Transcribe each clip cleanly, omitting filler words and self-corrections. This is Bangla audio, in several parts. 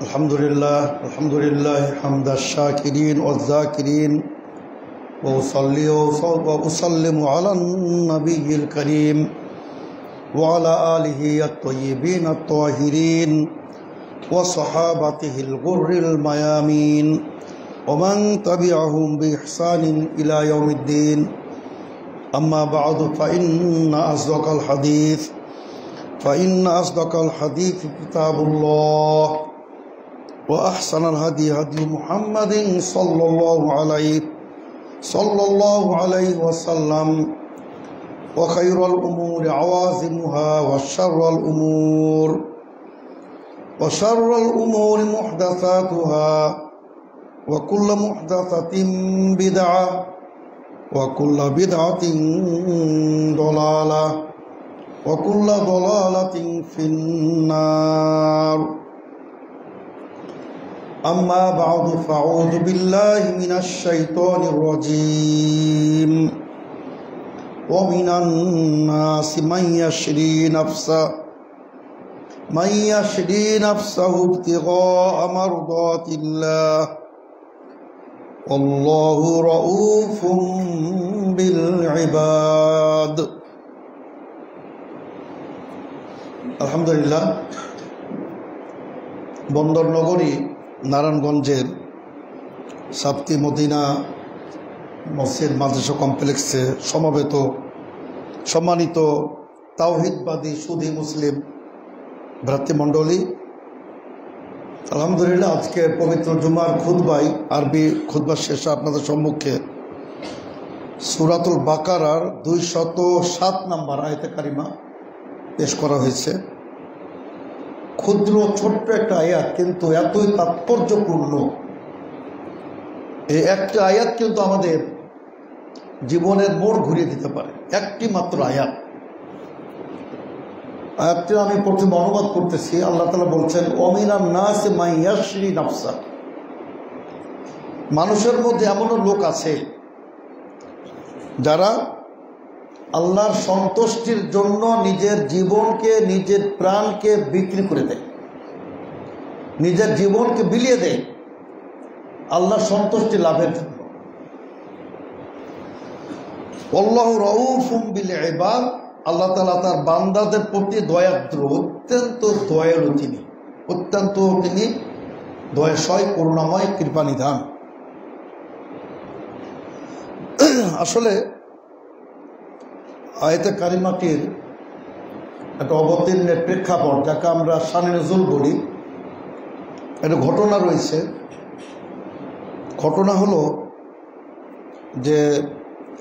अल्हम्दुलिल्लाह हम्द शाकिरीन व ज़ाकिरीन व उसल्ली व उसल्लिमु अला नबिय्यिल करीम व अला आलिहि अत्तय्यिबीन अत्ताहिरीन व सहाबतिहिल गुर्रिल मयामीन व मन तबिअहुम बिइहसानिन इला यौमिद्दीन अम्मा बअद फ़इन्न अस्दक़ल हदीस किताबुल्लाह व अहसनल हदी हदी मुहम्मदिन सल्लल्लाहु अलैहि वसल्लम व खैरुल उमूरि अवाज़िमुहा व शर्रुल उमूरि मुहदसातुहा व कुल्लु मुहदसतिन बिदअह व कुल्लु बिदअतिन दलालह व कुल्लु दलालतिन फिन्नार। अम्मा बअद फ़अऊज़ु बिल्लाहि मिनश शैतानिर रजीम व मिनन नासि मन यशरी नफ्सहु इब्तिग़ाअ मर्दातिल्लाह वल्लाहु रऊफ़ुम बिल इबाद। আলহামদুলিল্লাহ, বন্দর নগরী নারায়ণগঞ্জের সাপ্তি মদিনা মসজিদ মাদ্রাসা কমপ্লেক্সে সমবেত সম্মানিত তাওহীদবাদী সুধী মুসলিম ভ্রাতৃমণ্ডলী, আলহামদুলিল্লাহ আজকে পবিত্র জুমার খুতবায় আরবি খুতবা শেষে আপনাদের সম্মুখে সূরাতুল বাকারার 207 নম্বর আয়াতে কারিমা পেশ করা হয়েছে। ক্ষুদ্র ছোট্ট একটা আয়াত, কিন্তু এতই তাৎপর্যপূর্ণ। এই একটা আয়াত কিন্তু আমাদের জীবনের মোড় ঘুরিয়ে দিতে পারে। একটি মাত্র আয়াত। আয়াতটি আমি প্রথমে অনুবাদ করতেছি। আল্লাহ তাআলা বলছেন, ওমিনান নাসি মান ইয়াশরি নাফসা। মানুষের মধ্যে এমনও লোক আছে যারা আল্লাহর সন্তুষ্টির জন্য নিজের জীবনকে, নিজের প্রাণকে বিক্রি করে দেয়, নিজের জীবনকে বিলিয়ে দেয় আল্লাহর সন্তুষ্টি লাভের জন্য। আল্লাহু রাউফুম বিল ইবাদ। আল্লাহ তাআলা তার বান্দাদের প্রতি দয়াদ্র, অত্যন্ত দয়ালু তিনি, অত্যন্ত তিনি দয়াশয়, করুণাময়, কৃপানিধান। আসলে আয়াতে কারিমাটির একটা অবতীর্ণের প্রেক্ষাপট, যাকে আমরা শানে নুজুল বলি, একটা ঘটনা রয়েছে। ঘটনা হলো যে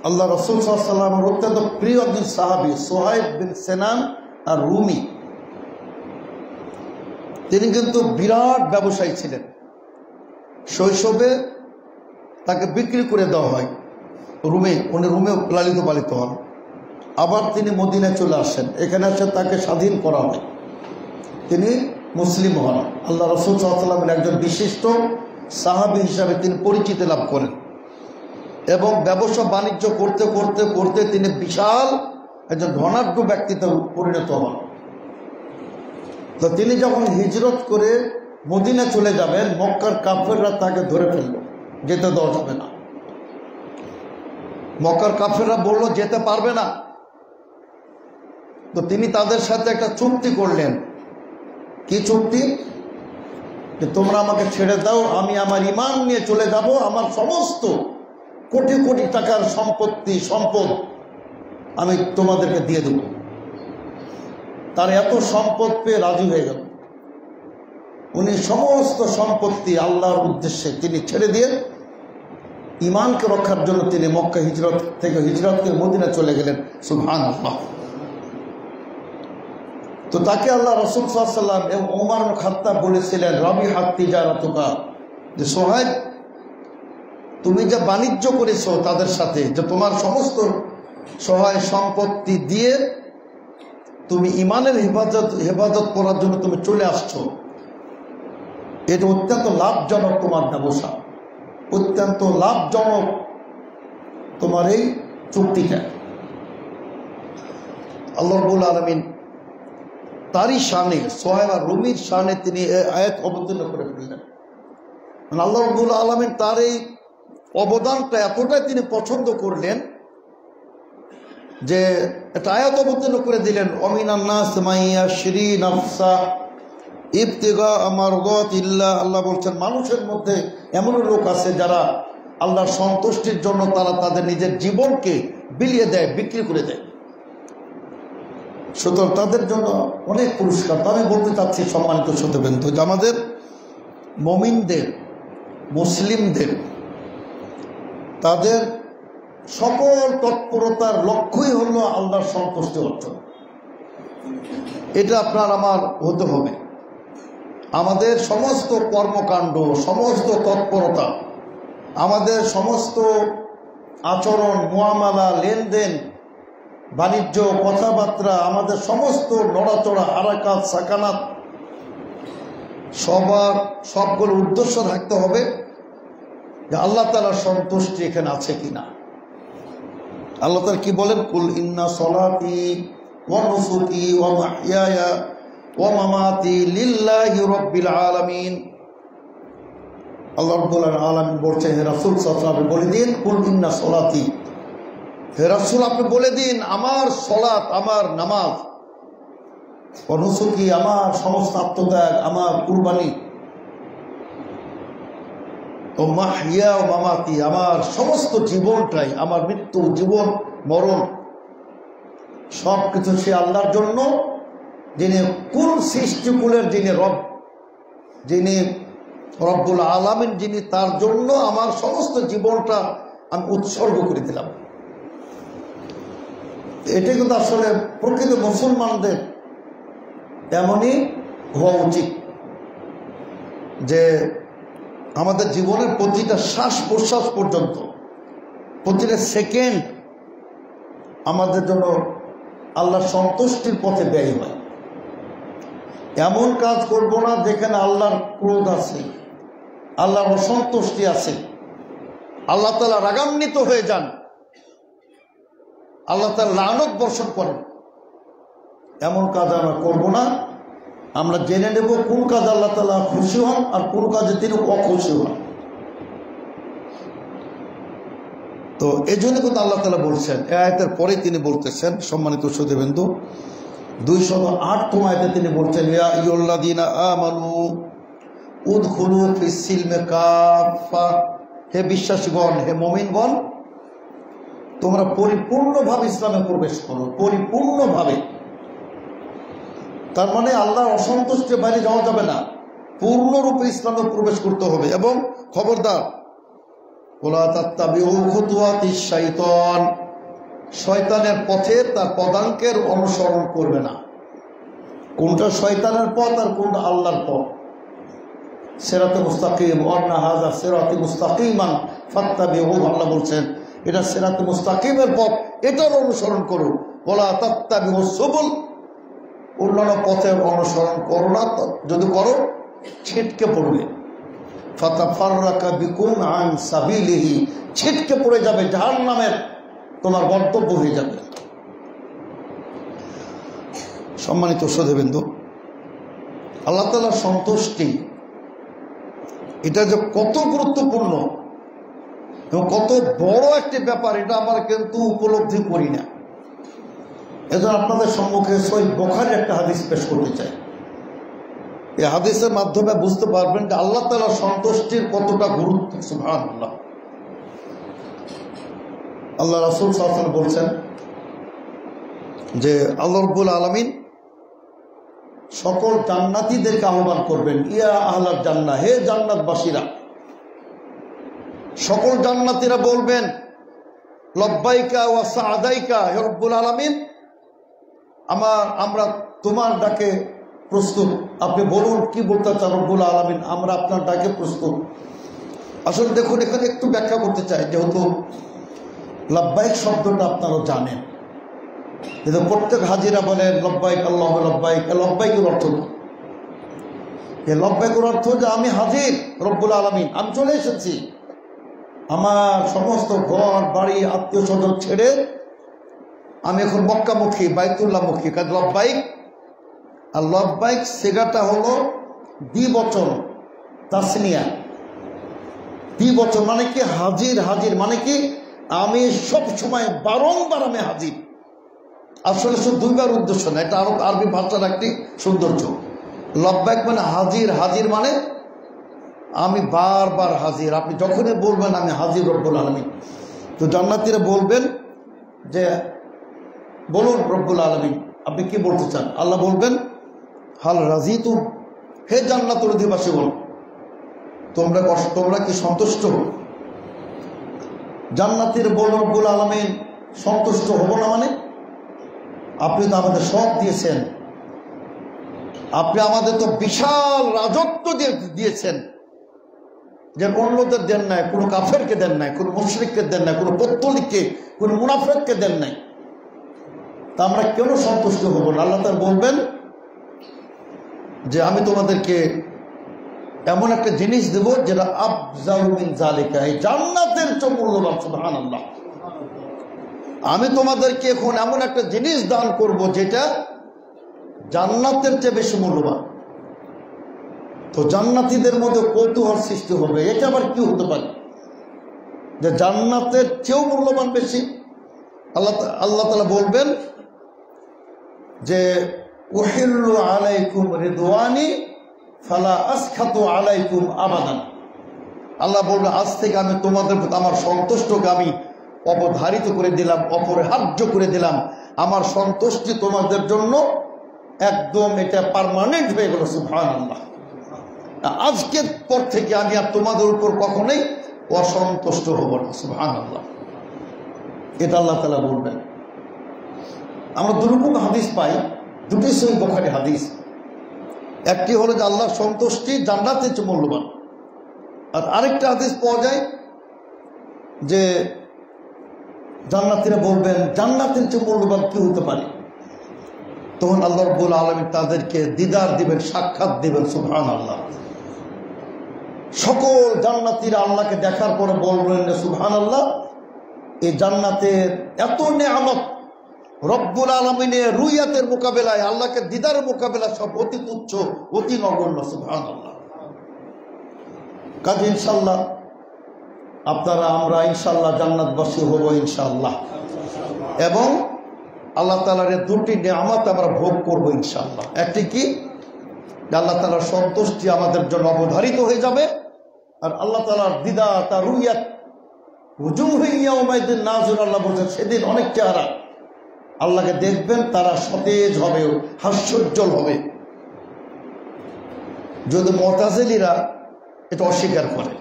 আল্লাহ রাসূল সাল্লাল্লাহু আলাইহি ওয়াসাল্লামের অত্যন্ত প্রিয় একজন সাহাবী সুহাইব বিন সিনান আর রুমি, তিনি কিন্তু বিরাট ব্যবসায়ী ছিলেন। শৈশবে তাকে বিক্রি করে দেওয়া হয় রুমে, উনি রুমে লালিত পালিত হন। আবার তিনি মদিনায় চলে আসেন, এখানে এসে তাকে স্বাধীন করা হয়, তিনি মুসলিম হন। আল্লাহ রাসূল সাল্লাল্লাহু আলাইহি ওয়াসাল্লামের একজন বিশিষ্ট সাহাবী হিসাবে তিনি পরিচিতি লাভ করেন এবং ব্যবসা বাণিজ্য করতে করতে করতে তিনি বিশাল একজন ধনাঢ্য ব্যক্তিতে পরিণত হন। তো তিনি যখন হিজরত করে মদিনা চলে যাবেন, মক্কার কাফেররা তাকে ধরে ফেলল, যেতে দেওয়া যাবে না। মক্কার কাফেররা বলল যেতে পারবে না। তো তিনি তাদের সাথে একটা চুক্তি করলেন। কি চুক্তি? যে তোমরা আমাকে ছেড়ে দাও, আমি আমার ঈমান নিয়ে চলে যাব, আমার সমস্ত কোটি কোটি টাকার সম্পদ আমি তোমাদেরকে দিয়ে দেব। তার এত সম্পদ পেয়ে রাজি হয়ে গেল। উনি সমস্ত সম্পত্তি আল্লাহর উদ্দেশ্যে তিনি ছেড়ে দিয়ে ঈমানকে রক্ষার জন্য তিনি মক্কা হিজরত করে মদিনা চলে গেলেন। সুবহানাল্লাহ। তো তাকে আল্লাহ রাসূল সাল্লাল্লাহু আলাইহি ওয়াসাল্লাম এবং ওমর ইবনে খাত্তাব বলেছিলেন, রাবিহাত তিজারাতুকা, যে সোহাইব তুমি যে বাণিজ্য করেছো তাদের সাথে, যে তোমার সমস্ত সহায় সম্পত্তি দিয়ে তুমি ঈমানের হেফাজত করার জন্য তুমি চলে আসছো, এটা অত্যন্ত লাভজনক তোমার ব্যবসা, অত্যন্ত লাভজনক তোমার এই চুক্তিটা। আল্লাহ রাব্বুল আলামিন তারই শানে, সোহাইব আর রুমির শানে তিনি আয়াত অবতীর্ণ করে ফেললেন। মানে আল্লাহ রাব্বুল আলামিন তার এই অবদানটা এতটাই তিনি পছন্দ করলেন যে একটা আয়াত অবতীর্ণ করে দিলেন, অমিনান নাস মাইয়াশরি নাফসা ইবতিগা মারদাতিল্লাহ। আল্লাহ বলছেন মানুষের মধ্যে এমন লোক আছে যারা আল্লাহর সন্তুষ্টির জন্য তারা তাদের নিজের জীবনকে বিলিয়ে দেয়, বিক্রি করে দেয়। সুতরাং তাদের জন্য অনেক পুরস্কার। তো আমি বলতে চাচ্ছি সম্মানিত শ্রোতাবৃন্দ যে আমাদের মুমিনদের, মুসলিমদের তাদের সকল তৎপরতার লক্ষ্যই হলো আল্লাহর সন্তুষ্টি অর্জন। এটা আপনার আমার হতে হবে। আমাদের সমস্ত কর্মকাণ্ড, সমস্ত তৎপরতা, আমাদের সমস্ত আচরণ, মুআমালা, লেনদেন, বাণিজ্য, কথাবার্তা, আমাদের সমস্ত নড়াচড়া, হারাকাত, সাকানাত, সবগুলো উদ্দেশ্য থাকতে হবে যে আল্লাহ তাআলার সন্তুষ্টি এখানে আছে কিনা। আল্লাহ তাআলা কি বলেন, কুল ইন্না সলাতি ওয়া নুসুকি ওয়া মাহইয়ায়া ওয়া মামাতি লিল্লাহি রাব্বিল আলামিন। আল্লাহ রাব্বুল আলামিন বলছেন, হে রাসূল সাল্লাল্লাহু আলাইহি ওয়াসাল্লাম বলে দিন, কুল ইন্না সলাতি, হে রাসূল আপনি বলে দিন আমার সলাত, আমার নামাজ, ও নুসুকি আমার সমস্ত আত্মত্যাগ, আমার কুরবানি, ও মাহইয়া ও মামাতি আমার সমস্ত জীবনটাই, আমার মৃত্যু, জীবন, মরণ সব কিছু সে আল্লাহর জন্য, যিনি কুল সৃষ্টিকুলের যিনি রব, যিনি রব্বুল আলামিন, যিনি, তার জন্য আমার সমস্ত জীবনটা আমি উৎসর্গ করে দিলাম। এটা কিন্তু আসলে প্রকৃত মুসলমানদের এমনই হওয়া উচিত যে আমাদের জীবনের প্রতিটা শ্বাস প্রশ্বাস পর্যন্ত, প্রতিটা সেকেন্ড আমাদের জন্য আল্লাহর সন্তুষ্টির পথে ব্যয় হয়। এমন কাজ করব না যেখানে আল্লাহর ক্রোধ আছে, আল্লাহর অসন্তুষ্টি আছে, আল্লাহ তাআলা রাগান্বিত হয়ে যান, আল্লাহ তাআলা লানত বর্ষণ করেন। এমন কাজ আমরা করব না। আমরা জেনে নেব কোন কাজ আল্লাহ তাআলা খুশি হন আর কোন কাজে তিনি অখুশি হন। তো এই জন্য কিন্তু আল্লাহ তাআলা বলছেন, এই আয়াতের পরে তিনি বলতেছেন, সম্মানিত শ্রোতাবৃন্দ 208 আয়াতে তিনি বলছেন, ইয়া আইয়ুহাল্লাযীনা আমানু উদখুলু ফিস সিলমি কাফা, হে বিশ্বাসীগণ, হে মুমিনগণ, তোমরা পরিপূর্ণভাবে ইসলামে প্রবেশ করো, পরিপূর্ণভাবে। তার মানে আল্লাহর অসন্তুষ্টির বাইরে যাওয়া যাবে না, পূর্ণরূপে ইসলামে প্রবেশ করতে হবে। এবং খবরদার, ওয়ালা তাত্তাবিউ খুতুওয়াতিশ শাইতান, শয়তানের পথে, তার পদাঙ্কের অনুসরণ করবে না। কোনটা শয়তানের পথ আর কোনটা আল্লাহর পথ। সিরাতে মুস্তাকিম, ওয়ান্না হাযা সিরাতি মুস্তাকিমান ফাত্তাবিউহু, আল্লাহ বলছেন এটা সিরাতে মুস্তাকিমের পথ, এটার অনুসরণ করো। ওয়ালা তাত্তাবিউস সুবুল, অন্যান্য পথের অনুসরণ করো না, যদি করো ছিটকে পড়বে। ফাতাফাররাকা বিকুম আন সাবিলিহি, ছিটকে পড়ে যাবে, জাহান্নামের তোমার গন্তব্য হয়ে যাবে। সম্মানিত শ্রোতাবৃন্দ, আল্লাহ তাআলার সন্তুষ্টি এটা যে কত গুরুত্বপূর্ণ এবং কত বড় একটি ব্যাপার, এটা আমরা কিন্তু উপলব্ধি করি না। এজন্য আপনাদের সম্মুখে সহিহ বুখারীর একটা হাদিস পেশ করতে চাই। এই হাদিসের মাধ্যমে বুঝতে পারবেন যে আল্লাহ তাআলার সন্তুষ্টির কতটা গুরুত্ব। সুবহানাল্লাহ। আল্লাহ রাসূল সাল্লাল্লাহু আলাইহি ওয়াসাল্লাম বলছেন যে আল্লাহ রাব্বুল আলামিন সকল জান্নাতীদেরকে আহ্বান করবেন, ইয়া আহলাল জান্নাহ, হে জান্নাতবাসীরা। সকল জান্নাতীরা বলবেন, লব্বাইকা ওয়া সাআদাইকা, হে রব্বুল আলামিন, আমরা তোমার ডাকে প্রস্তুত। আপনি বলুন কি বলতে চান রব্বুল আলামিন, আমরা আপনার ডাকে প্রস্তুত। আসলে দেখুন, এখানে একটু ব্যাখ্যা করতে চাই, যেহেতু লব্বাইক শব্দটা আপনারা জানেন, কিন্তু প্রত্যেক হাজিরা বলেন লব্বাইক আল্লাহুম্মা লব্বাইক। লব্বাইকের অর্থ কি? এই লব্বাইকের অর্থ যে আমি হাজির রব্বুল আলামিন, আমি চলে এসেছি, আমার সমস্ত ঘর বাড়ি আত্মীয় স্বজন ছেড়ে আমি এখন মক্কামুখী, বাইতুল্লাহমুখী। কাজ লব্বাইক আর লব্বাইক সেগাটা হলো দ্বিবচন তাসনিয়া। দ্বিবচন মানে কি হাজির, হাজির মানে কি আমি সব সময় বারংবার আমি হাজির। আসলে শুধু দুইবার উদ্দেশ্য না, এটা আরো আরবি ভাষার একটি সৌন্দর্য। লব্বাইক মানে হাজির, হাজির মানে আমি বারবার হাজির। আপনি যখনই বলবেন আমি হাজির রব্বুল আলামিন। তো জান্নাতীরা বলবেন যে বলুন রব্বুল আলামিন আপনি কি বলতে চান। আল্লাহ বলবেন হাল রাজিতুম, হে জান্নাতের অধিবাসী বল তোমরা কি সন্তুষ্ট? জান্নাতীর বল রব্বুল আলামিন সন্তুষ্ট হব না মানে আপনি তো আমাদের সব দিয়েছেন, আপনি আমাদের তো বিশাল রাজত্ব দিয়েছেন, যে অন্যদের দেন নাই, কোনো কাফেরকে দেন নাই, কোনো মুশরিককে দেন নাই, কোনো পত্তলিককে, কোনো মুনাফিককে দেন নাই, তা আমরা কেন সন্তুষ্ট হব না? আল্লাহ তাআলা বলবেন যে আমি তোমাদেরকে এমন একটা জিনিস দেব যেটা আফজালু মিন যালিকা, এই জান্নাতের চেয়ে মূল্যবান। সুবহানাল্লাহ। আমি তোমাদেরকে এখন এমন একটা জিনিস দান করব যেটা জান্নাতের চেয়ে বেশি মূল্যবান। তো জান্নাতীদের মধ্যে কৌতূহল সৃষ্টি হবে, এটা আবার কি হতে পারে যে জান্নাতের চেয়েও মূল্যবান বেশি? আল্লাহ তাআলা বলবেন যে উহিল্লু আলাইকুম রিদওয়ানি ফালা আসখাতু আলাইকুম আবাদান। আল্লাহ বলবেন আজ থেকে আমি তোমাদের আমার সন্তুষ্টকে আমি অবধারিত করে দিলাম, অপরিহার্য করে দিলাম। আমার সন্তুষ্টি তোমাদের জন্য একদম এটা পার্মানেন্ট হয়ে গেল। সুবহানাল্লাহ। আজকের পর থেকে আমি আর তোমাদের উপর কখনোই অসন্তুষ্ট হব না। সুবহানাল্লাহ। এটা আল্লাহ তাআলা বলবেন। আমরা দুরকম হাদিস পাই, দুটি সহিহ বুখারী হাদিস। একটি হলো যে আল্লাহর সন্তুষ্টি জান্নাতের চেয়ে মূল্যবান, আর আরেকটা হাদিস পাওয়া যায় যে জান্নাতীরা বলবেন জান্নাতের চেয়ে মূল্যবান কি হতে পারে? তখন আল্লাহ রাব্বুল আলামিন তাদেরকে দিদার দিবেন, সাক্ষাৎ দিবেন। সুবহানাল্লাহ। সকল জান্নাতীরা আল্লাহকে দেখার পরে বলবেন যে সুবহানাল্লাহ, এই জান্নাতের এত নেয়ামত রব্বুল আলামিনের রুইয়াতের মোকাবেলায়, আল্লাহকে দিদারের মোকাবেলা সব অতি তুচ্ছ, অতি নগণ্য। সুবহানাল্লাহ। কাজে ইনশাআল্লাহ আপনারা আমরা ইনশাআল্লাহ জান্নাতবাসী হব ইনশাআল্লাহ, এবং আল্লাহ তাআলার দুটি নেয়ামত আমরা ভোগ করব ইনশাআল্লাহ। একটি কি, আল্লাহ তাআলার সন্তুষ্টি আমাদের জন্য অবধারিত হয়ে যাবে, আর আল্লাহ তাআলার দিদা তার রুইয়াত উজুহু ইয়াউমাইদিন নাযির। আল্লাহ বলছেন সেদিন অনেক চেহারা আল্লাহকে দেখবেন, তারা সতেজ হবে, হাস্যোজ্জ্বল হবে। যদি মুতাজিলীরা এটা অস্বীকার করে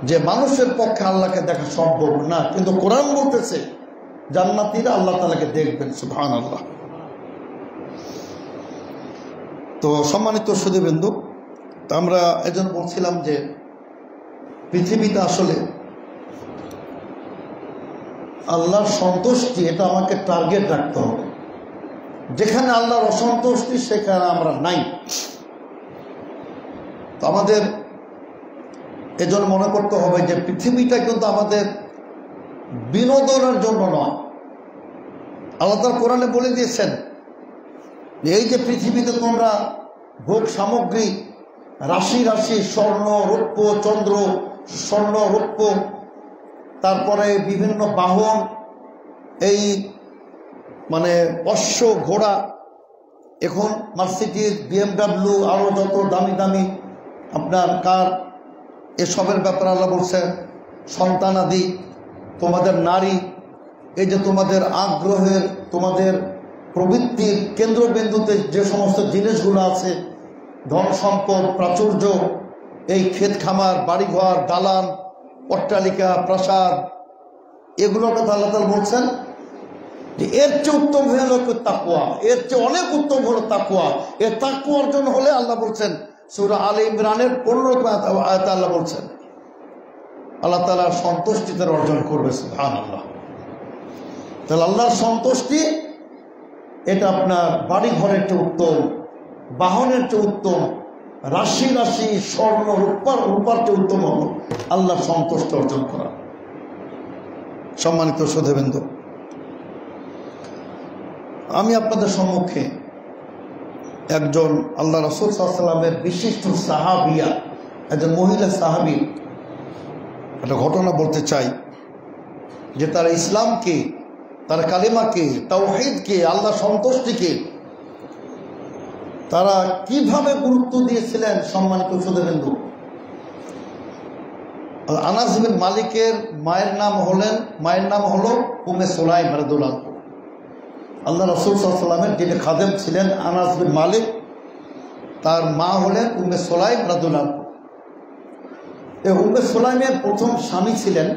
যে মানুষের পক্ষে আল্লাহকে দেখা সম্ভব না, কিন্তু কোরআন বলতেছে জান্নাতীরা আল্লাহ তাআলাকে দেখবেন। সুবহানাল্লাহ। তো সম্মানিত সুধীবৃন্দু, আমরা এজন্য বলছিলাম যে পৃথিবীতে আসলে আল্লাহর সন্তুষ্টি এটা আমাকে টার্গেট রাখতে হবে। যেখানে আল্লাহর অসন্তুষ্টি সেখানে আমরা নাই। তো আমাদের এজন্য মনে করতে হবে যে পৃথিবীটা কিন্তু আমাদের বিনোদনের জন্য নয়। আল্লাহ তাআলা কোরআনে বলে দিয়েছেন এই যে পৃথিবীতে তোমরা ভোগ সামগ্রী, রাশি রাশি স্বর্ণ রৌপ্য, চন্দ্র স্বর্ণ রৌপ্য, তারপরে বিভিন্ন বাহন, এই মানে অশ্ব ঘোড়া, এখন মার্সিডিজ, BMW, আরও যত দামি দামি আপনার কার, এসবের ব্যাপারে আল্লাহ বলছেন সন্তানাদি, তোমাদের নারী, এই যে তোমাদের আগ্রহের, তোমাদের প্রবৃত্তির কেন্দ্রবিন্দুতে যে সমস্ত জিনিসগুলো আছে, ধন সম্পদ, প্রাচুর্য, এই ক্ষেত খামার, বাড়িঘর, দালান, অট্টালিকা, প্রাসাদ, এগুলোর কথা আল্লাহ তাআলা বলছেন যে এর চেয়ে উত্তম হলো তাকওয়া, এর চেয়ে অনেক উত্তম হলো তাকওয়া। এর তাকওয়া অর্জন হলে আল্লাহ বলছেন সূরা আলে ইমরানের 15 আয়াতে আল্লাহ বলছেন আল্লাহ তাআলার সন্তুষ্টি তারা অর্জন করবে। সুবহানাল্লাহ। তাহলে আল্লাহর সন্তুষ্টি এটা আপনার বাড়ি ঘরের চেয়ে উত্তম, বাহনের চেয়ে উত্তম, রাশি রাশি স্বর্ণ রূপার চেয়ে উত্তম হল আল্লাহর সন্তুষ্টি অর্জন করা। সম্মানিত সুধীবৃন্দ, আমি আপনাদের সম্মুখে একজন আল্লাহ রাসূল সাল্লাল্লাহু আলাইহি ওয়াসাল্লামের বিশিষ্ট সাহাবিয়া, একজন মহিলা সাহাবী, একটা ঘটনা বলতে চাই যে তারা ইসলামকে, তার কালেমাকে, তাওহীদকে, আল্লাহ সন্তুষ্টিকে তারা কিভাবে গুরুত্ব দিয়েছিলেন। সম্মানিত শ্রোতাবৃন্দ, আনাস বিন মালিকের মায়ের নাম হলো উম্মে সুলাইম রাদিয়াল্লাহু আনহা। আল্লাহ রাসূল সাল্লাল্লাহু আলাইহি ওয়াসাল্লামের যিনি খাদেম ছিলেন আনাস বিন মালিক, তার মা হলেন উম্মে সুলাইম রাদিয়াল্লাহু আনহা। এই উম্মে সুলাইমের প্রথম স্বামী ছিলেন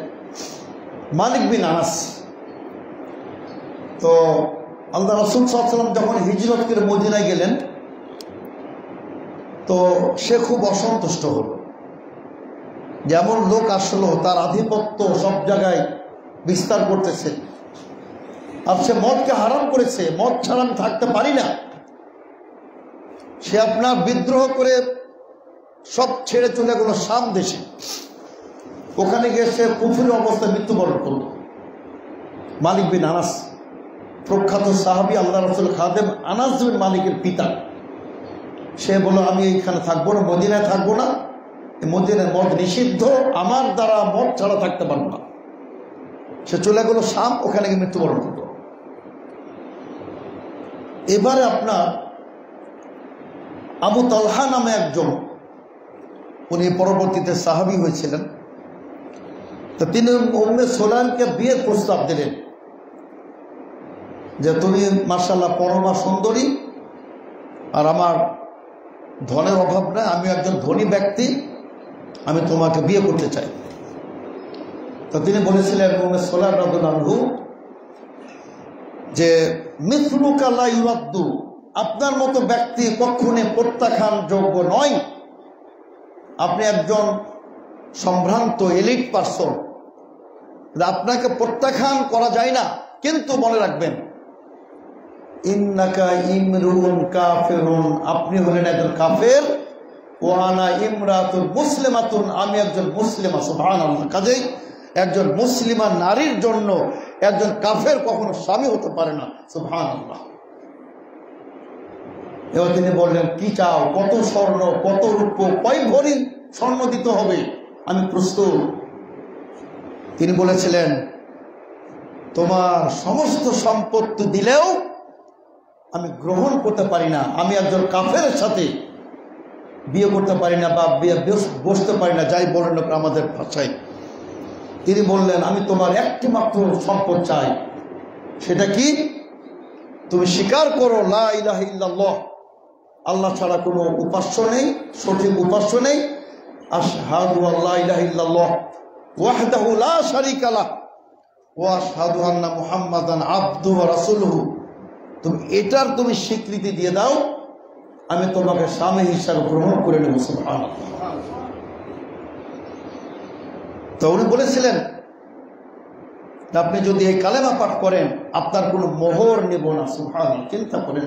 মালিক বিন আনাস। তো আল্লাহ রাসূল সাল্লাল্লাহু আলাইহি ওয়াসাল্লাম যখন হিজরত করে মদিনায় গেলেন, তো সে খুব অসন্তুষ্ট হল। যেমন লোক আসলো, তার আধিপত্য সব জায়গায় বিস্তার করতেছে, আর সে মদকে হারাম করেছে, মদ ছাড়া আমি থাকতে পারি না। সে আপনার বিদ্রোহ করে সব ছেড়ে চলে গেল শাম দেশে। ওখানে গিয়ে সে কুফরি অবস্থায় মৃত্যুবরণ করল। মালিক বিন আনাস, প্রখ্যাত সাহাবী, আল্লাহ রাসূল খাদেম আনাস বিন মালিকের পিতা, সে বলল আমি এইখানে থাকবো না, মদিনায় থাকবো না, মদিনায় মদ নিষিদ্ধ, আমার দ্বারা মদ ছাড়া থাকতে পারবো না। সে চলে গেল শাম, ওখানে গিয়ে মৃত্যুবরণ করল। এবারে আপনার আবু তালহা নামে একজন, উনি পরবর্তীতে সাহাবী হয়েছিলেন। তো তিনি উম্মে সুলাইমকে বিয়ের প্রস্তাব দিলেন যে তুমি মাশাআল্লাহ পরমা সুন্দরী, আর আমার ধনের অভাব নাই, আমি একজন ধনী ব্যক্তি, আমি তোমাকে বিয়ে করতে চাই। তো তিনি বলেছিলেন উম্মে সুলাইম রাদিয়াল্লাহু আনহু যে মিসলুকা লা ইউরাদ্দু, আপনার মতো ব্যক্তি কখনো প্রত্যাখ্যান যোগ্য নয়। আপনি একজন সম্ভ্রান্ত এলিট পারসন, আপনাকে প্রত্যাখ্যান করা যায় না। কিন্তু মনে রাখবেন, ইন্নাকা ইমরুন কাফিরুন, আপনি হলেন একজন কাফের, ওয়া আনা ইমরাতুন মুসলিমাতুন, আমি একজন মুসলিমা। সুবহানাল্লাহ। কাজেই একজন মুসলিমা নারীর জন্য একজন কাফের কখনো স্বামী হতে পারে না। সুবহানাল্লাহ। এবার তিনি বললেন কি চাও, কত স্বর্ণ, কত রূপ, কয় ভরি স্বর্ণ দিতে হবে, আমি প্রস্তুত। তিনি বলেছিলেন তোমার সমস্ত সম্পত্তি দিলেও আমি গ্রহণ করতে পারি না, আমি একজন কাফেরের সাথে বিয়ে করতে পারি না, বা বিয়ে বসতে পারি না, যাই বলেন আমাদের ভাষায়। তিনি বললেন আমি তোমার একটি মাত্র সম্পদ চাই, সেটা কি, তুমি স্বীকার করো লা ইলাহা ইল্লাল্লাহ, আল্লাহ ছাড়া কোনো উপাস্য নেই, সঠিক উপাস্য নেই। আশহাদু আল্লা ইলাহা ইল্লাল্লাহ ওয়াহদাহু লা শারীকা লাহ ওয়া আশহাদু আন্না মুহাম্মাদান আবদুহু ওয়া রাসূলুহু। তুমি এটার তুমি স্বীকৃতি দিয়ে দাও, আমি তোমাকে স্বামী হিসাবে গ্রহণ করে নেব। সুবহানাল্লাহ। তো উনি বলেছিলেন আপনি যদি এই কালেমা পাঠ করেন আপনার কোনো মোহর নেব না। সুবহানাল্লাহ। চিন্তা করেন,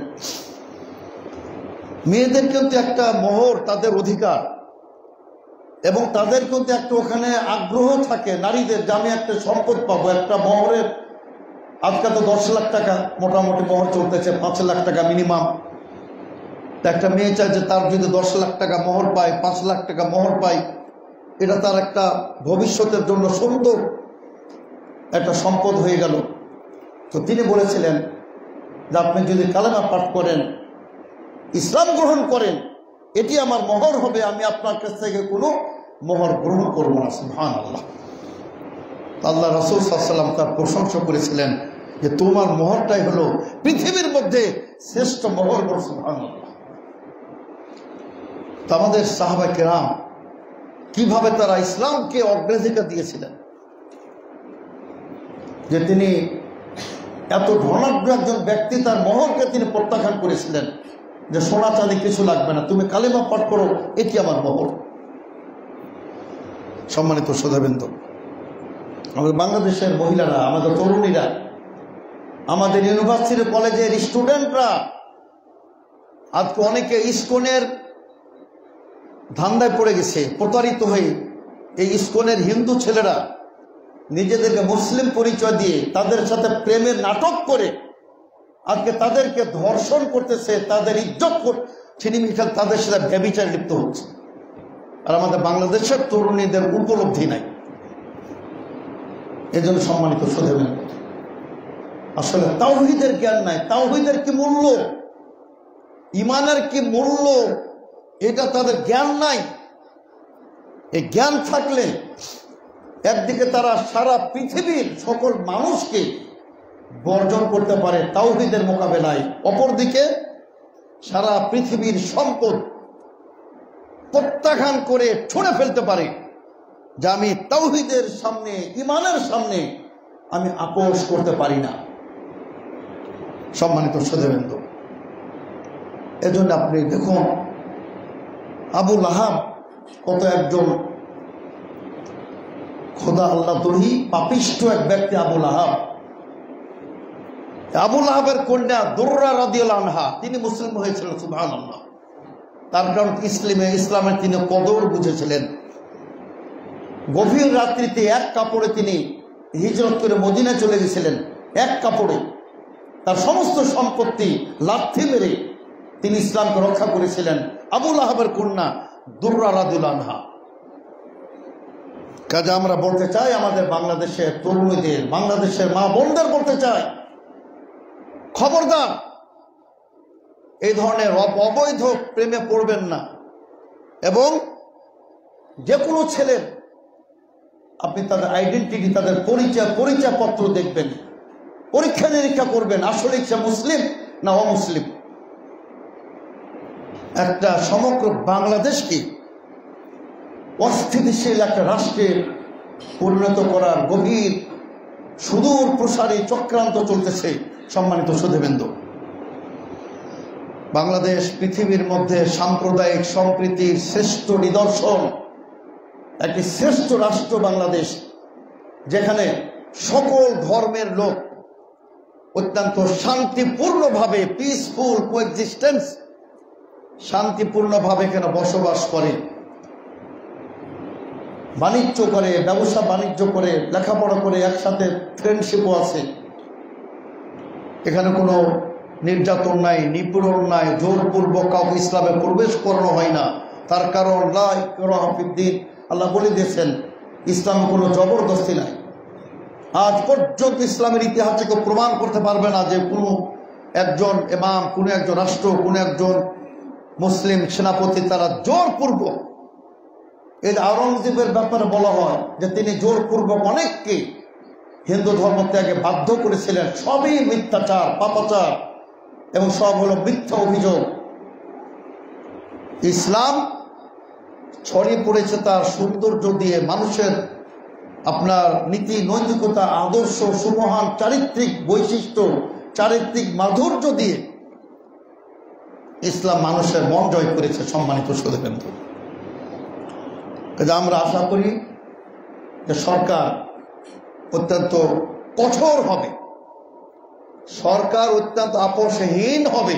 মেয়েদের কিন্তু একটা মোহর তাদের অধিকার, এবং তাদের কিন্তু একটা ওখানে আগ্রহ থাকে নারীদের যে আমি একটা সম্পদ পাবো, একটা মোহরের আজকাল তো 10 লাখ টাকা মোটামুটি মোহর চলতেছে, 5 লাখ টাকা মিনিমাম। একটা মেয়ে চায় যে তার যদি 10 লাখ টাকা মোহর পায়, 5 লাখ টাকা মোহর পায়, এটা তার একটা ভবিষ্যতের জন্য সুন্দর একটা সম্পদ হয়ে গেল। তো তিনি বলেছিলেন যে আপনি যদি কালেমা পাঠ করেন, ইসলাম গ্রহণ করেন, এটি আমার মোহর হবে, আমি আপনার কাছ থেকে কোনো মোহর গ্রহণ করবো না। সুবহানাল্লাহ। আল্লাহ রাসূল সাল্লাল্লাহু আলাইহি ওয়াসাল্লাম তার প্রশংসা করেছিলেন যে তোমার মোহরটাই হলো পৃথিবীর মধ্যে শ্রেষ্ঠ মোহর। সুবহানাল্লাহ। তো আমাদের সাহাবা কেরাম কিভাবে তারা ইসলামকে অগ্রাধিকার দিয়েছিলেন, যে তিনি এত ধনাঢ্য একজন ব্যক্তি, তার মোহরকে তিনি প্রত্যাখ্যান করেছিলেন যে সোনা চাঁদি কিছু লাগবে না, তুমি কালেমা পাঠ করো, এটি আমার মোহর। সম্মানিত শ্রোতাবৃন্দ, আমাদের বাংলাদেশের মহিলারা, আমাদের তরুণীরা, আমাদের ইউনিভার্সিটি কলেজের স্টুডেন্টরা আজকে অনেকে ইসকনের ধান্দায় পড়ে গেছে, প্রতারিত হয়ে। এই ইসকনের হিন্দু ছেলেরা নিজেদেরকে মুসলিম পরিচয় দিয়ে তাদের সাথে প্রেমের নাটক করে আজকে তাদেরকে ধর্ষণ করতেছে, তাদের ইজ্জত ছিনিমিনি, তাদের সাথে ব্যভিচারে লিপ্ত হচ্ছে। আর আমাদের বাংলাদেশের তরুণীদের উপলব্ধি নাই। এজন্য সম্মানিত শ্রোতাবৃন্দ, আসলে তাওহীদের জ্ঞান নাই। তাওহীদের কি মূল্য, ইমানের কি মূল্য, এটা তাদের জ্ঞান নাই। এই জ্ঞান থাকলে একদিকে তারা সারা পৃথিবীর সকল মানুষকে বর্জন করতে পারে তাওহীদের মোকাবেলায়, অপরদিকে সারা পৃথিবীর সম্পদ প্রত্যাখ্যান করে ছুঁড়ে ফেলতে পারে যে আমি তাওহীদের সামনে, ইমানের সামনে আমি আপোষ করতে পারি না। সম্মানিত শ্রোতাবৃন্দ, এজন্য আপনি দেখুন আবু লাহাব কত একজন খোদা আল্লাহ দ্রোহী পাপিষ্ঠ এক ব্যক্তি। আবু লাহাবের কন্যা দুররা রাদিয়াল্লাহু আনহা তিনি মুসলিম হয়েছিলেন, সুবহানাল্লাহ। তার কারণ ইসলামের তিনি কদর বুঝেছিলেন। গভীর রাত্রিতে এক কাপড়ে তিনি হিজরত করে মদিনায় চলে গেছিলেন। এক কাপড়ে তার সমস্ত সম্পত্তি লাথি মেরে তিনি ইসলামকে রক্ষা করেছিলেন। আবু লাহাবের কন্যা দুররা রাদিয়াল্লাহু আনহা। কাজে আমরা বলতে চাই আমাদের বাংলাদেশের তরুণীদের, বাংলাদেশের মা বোনদের বলতে চাই, খবরদার এই ধরনের অবৈধ প্রেমে পড়বেন না। এবং যে কোনো ছেলের আপনি তাদের আইডেন্টিটি, তাদের পরিচয়পত্র দেখবেন, পরীক্ষা নিরীক্ষা করবেন, আসলে সে মুসলিম না অমুসলিম। একটা সমগ্র বাংলাদেশকে অস্থিতিশীল একটা রাষ্ট্রে পরিণত করার গভীর সুদূর প্রসারী চক্রান্ত চলতেছে। সম্মানিত শ্রোতাবৃন্দ, বাংলাদেশ পৃথিবীর মধ্যে সাম্প্রদায়িক সম্প্রীতির শ্রেষ্ঠ নিদর্শন, একটি শ্রেষ্ঠ রাষ্ট্র বাংলাদেশ, যেখানে সকল ধর্মের লোক অত্যন্ত শান্তিপূর্ণভাবে, পিসফুল কোএক্সিস্টেন্স, শান্তিপূর্ণভাবে এখানে বসবাস করে, বাণিজ্য করে, ব্যবসা বাণিজ্য করে, লেখাপড়া করে, একসাথে ফ্রেন্ডশিপও আছে। এখানে কোনো নির্যাতন নাই, নিপীড়ন নাই, জোরপূর্বক কাউকে ইসলামে প্রবেশ করানো হয় না। তার কারণ লা ইকরাহা ফিদ্দীন, আল্লাহ বলে দিয়েছেন ইসলামে কোনো জবরদস্তি নাই। আজ পর্যন্ত ইসলামের ইতিহাসে কেউ প্রমাণ করতে পারবে না যে কোনো একজন ইমাম, কোনো একজন রাষ্ট্র, কোনো একজন মুসলিম সেনাপতি তারা জোরপূর্বক, এই আওরঙ্গজেবের ব্যাপারে বলা হয় যে তিনি জোরপূর্বক অনেককে হিন্দু ধর্ম ত্যাগে বাধ্য করেছিলেন। সবই মিথ্যাচার, পাপাচার এবং সব হলো মিথ্যা অভিযোগ। ইসলাম ছড়িয়ে পড়েছে তার সৌন্দর্য দিয়ে, মানুষের আপনার নীতি নৈতিকতা, আদর্শ, সুমহান চারিত্রিক বৈশিষ্ট্য, চারিত্রিক মাধুর্য দিয়ে ইসলাম মানুষের মন জয় করেছে। সম্মানিত শ্রোতাবৃন্দ, আমরা আশা করি যে সরকার অত্যন্ত কঠোর হবে, সরকার অত্যন্ত আপোষহীন হবে।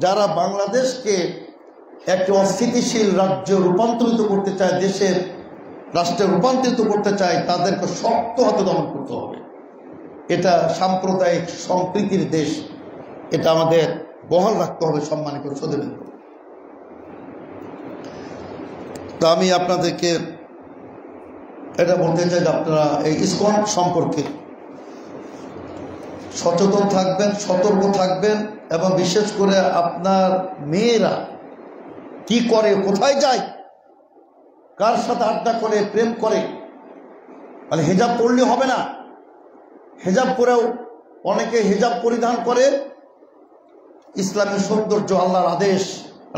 যারা বাংলাদেশকে একটি অস্থিতিশীল রাজ্যে রূপান্তরিত করতে চায়, দেশের রাষ্ট্রে রূপান্তরিত করতে চায়, তাদেরকে শক্ত হাতে দমন করতে হবে। এটা সাম্প্রদায়িক সম্প্রীতির দেশ, এটা আমাদের বহাল রাখতে হবে। সম্মানিত শ্রোতাবৃন্দ, তো আমি আপনাদেরকে এটা বলতে চাই যে আপনারা এই ইসকন সম্পর্কে সচেতন থাকবেন, সতর্ক থাকবেন, এবং বিশেষ করে আপনার মেয়েরা কি করে, কোথায় যায়, কার সাথে আড্ডা করে, প্রেম করে, মানে হিজাব পরলে হবে না। হিজাব পরেও অনেকে হিজাব পরিধান করে, ইসলামের সৌন্দর্য, আল্লাহর আদেশ,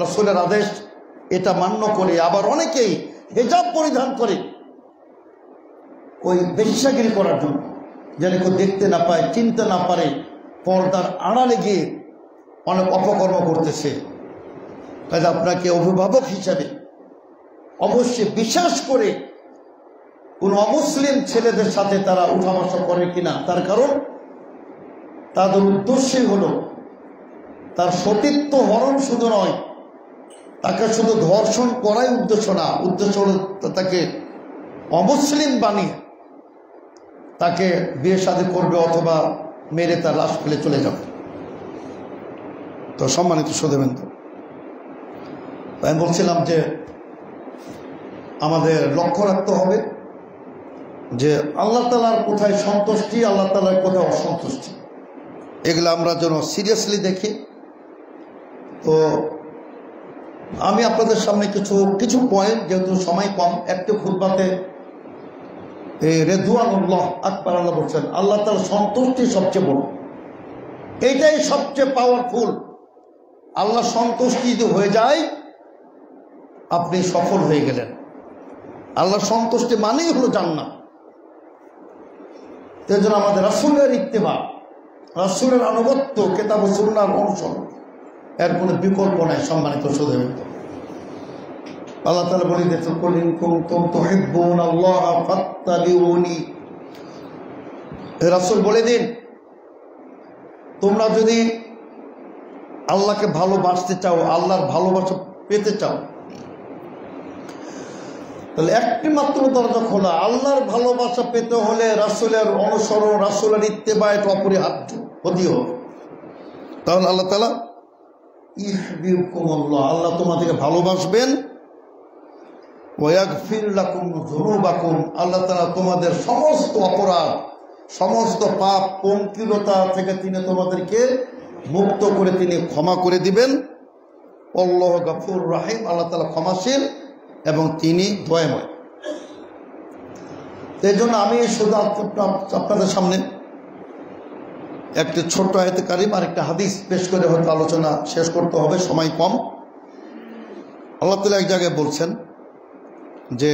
রাসূলের আদেশ এটা মান্য করে। আবার অনেকেই হিজাব পরিধান করে ওই বেশ্যাগিরি করার জন্য, যেন কেউ দেখতে না পায়, চিনতে না পারে, পর্দার আড়ালে গিয়ে অনেক অপকর্ম করতেছে। কাজে আপনাকে অভিভাবক হিসাবে অবশ্যই বিশেষ করে কোনো অমুসলিম ছেলেদের সাথে তারা উঠা বসা করে কিনা, তার কারণ তাদের উদ্দেশ্যই হলো তার সতীত্ব হরণ শুধু নয়, তাকে শুধু ধর্ষণ করাই উদ্দেশ্য না, উদ্দেশ্য হলো তাকে অমুসলিম বানিয়ে তাকে বিয়ে শাদী করবে অথবা মেরে তার লাশ ফেলে চলে যাবে। তো সম্মানিত শ্রোতাবৃন্দ, আমি বলছিলাম যে আমাদের লক্ষ্য রাখতে হবে যে আল্লাহ তাআলার কোথায় সন্তুষ্টি, আল্লাহ তাআলার কোথায় অসন্তুষ্টি, এগুলো আমরা যেন সিরিয়াসলি দেখি। তো আমি আপনাদের সামনে কিছু পয়েন্ট, যেহেতু সময় কম, একটু খুতবাতে এই রেদওয়ানুল্লাহ আকবার, আল্লাহ বলছেন আল্লাহ তাআলার সন্তুষ্টি সবচেয়ে বড়, এইটাই সবচেয়ে পাওয়ারফুল। আল্লাহ সন্তুষ্টি যদি হয়ে যায় আপনি সফল হয়ে গেলেন। আল্লাহ সন্তুষ্টি মানেই হলো জান্নাত। এই জন্য আমাদের রাসূলের ইত্তেবা, রাসূলের আনুগত্য, কিতাব ও সুন্নাহর অনুসরণ, এর কোনো বিকল্প নাই। সম্মানিত শ্রোতাবৃন্দ, আল্লাহ তাআলা বলে দিয়েছেন কুল ইন কুনতুম তুহিব্বুনাল্লাহা ফাত্তাবিউনি, হে রাসূল বলে দিন, তোমরা যদি আল্লাহকে ভালোবাসতে চাও, আল্লাহর ভালোবাসা পেতে চাও, তাহলে একটি মাত্র দরজা খোলা। আল্লাহর ভালোবাসা পেতে হলে রাসূলের অনুসরণ, রাসূলের ইত্তেবা এটা অপরিহার্য হতেই হবে। তাহলে আল্লাহ তাআলা ইউহিব্বুকুমুল্লাহ, আল্লাহ তোমাদেরকে ভালোবাসবেন। ওয়াগফির লাকুম যুনুবাকুম, আল্লাহ তাআলা তোমাদের সমস্ত অপরাধ, সমস্ত পাপ পঙ্কিলতা থেকে তিনি তোমাদেরকে মুক্ত করে তিনি ক্ষমা করে দিবেন। আল্লাহু গফুর রহিম, আল্লাহ তাআলা ক্ষমাশীল এবং তিনি দয়াময়। এই জন্য আমি শুধু আপনাদের সামনে একটি ছোট্ট আয়াতে কারিম আর একটা হাদিস পেশ করে হয়তো আলোচনা শেষ করতে হবে, সময় কম। আল্লাহ তাআলা এক জায়গায় বলছেন যে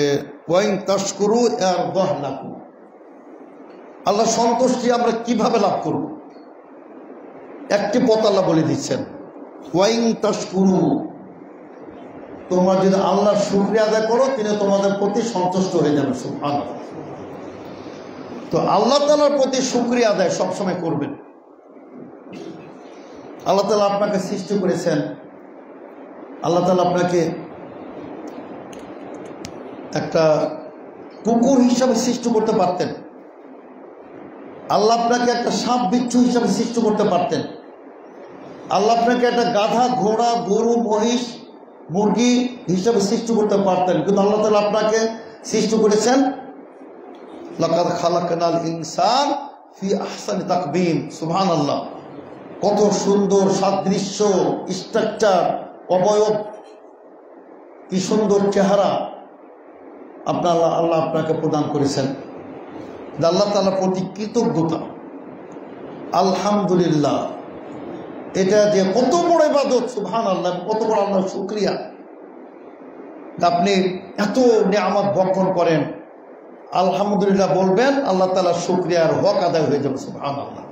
ওয়াইন তাশকুরু ইয়ারদাহ লাকুম, আল্লাহ সন্তুষ্টি আমরা কিভাবে লাভ করব, একটি পথ আল্লাহ বলে দিচ্ছেন। ওয়াইন তাশকুরু, তোমরা যদি আল্লাহর শুকরিয়া আদায় করো তিনি তোমাদের প্রতি সন্তুষ্ট হয়ে যাবেন। সুবহানাল্লাহ। তো আল্লাহ তাআলার প্রতি শুকরিয়া আদায় সবসময় করবেন। আল্লাহ তাআলা আপনাকে সৃষ্টি করেছেন, আল্লাহ তাআলা আপনাকে একটা কুকুর হিসাবে সৃষ্টি করতে পারতেন, আল্লাহ আপনাকে একটা সাপ বিচ্ছু হিসাবে সৃষ্টি করতে পারতেন, আল্লাহ আপনাকে একটা গাধা, ঘোড়া, গরু, মহিষ, মুরগি হিসাবে সৃষ্টি করতে পারতেন, কিন্তু আল্লাহ তাআলা আপনাকে সৃষ্টি করেছেন লাকাদ খালাকনাল ইনসান ফি আহসানি তাকবীম। সুবহানাল্লাহ, কত সুন্দর সাদৃশ্য, স্ট্রাকচার, অবয়ব, কি সুন্দর চেহারা আল্লাহ আপনাকে প্রদান করেছেন। আল্লাহ তাআলার প্রতি কৃতজ্ঞতা, আলহামদুলিল্লাহ, এটা যে কত বড় ইবাদত। সুবহানাল্লাহ, কত বড় আল্লাহর শুকরিয়া। আপনি এত নিয়ামত ভক্ষণ করেন, আলহামদুলিল্লাহ বলবেন, আল্লাহ তাআলার শুকরিয়ার হক আদায় হয়ে যাবে। সুবহানাল্লাহ।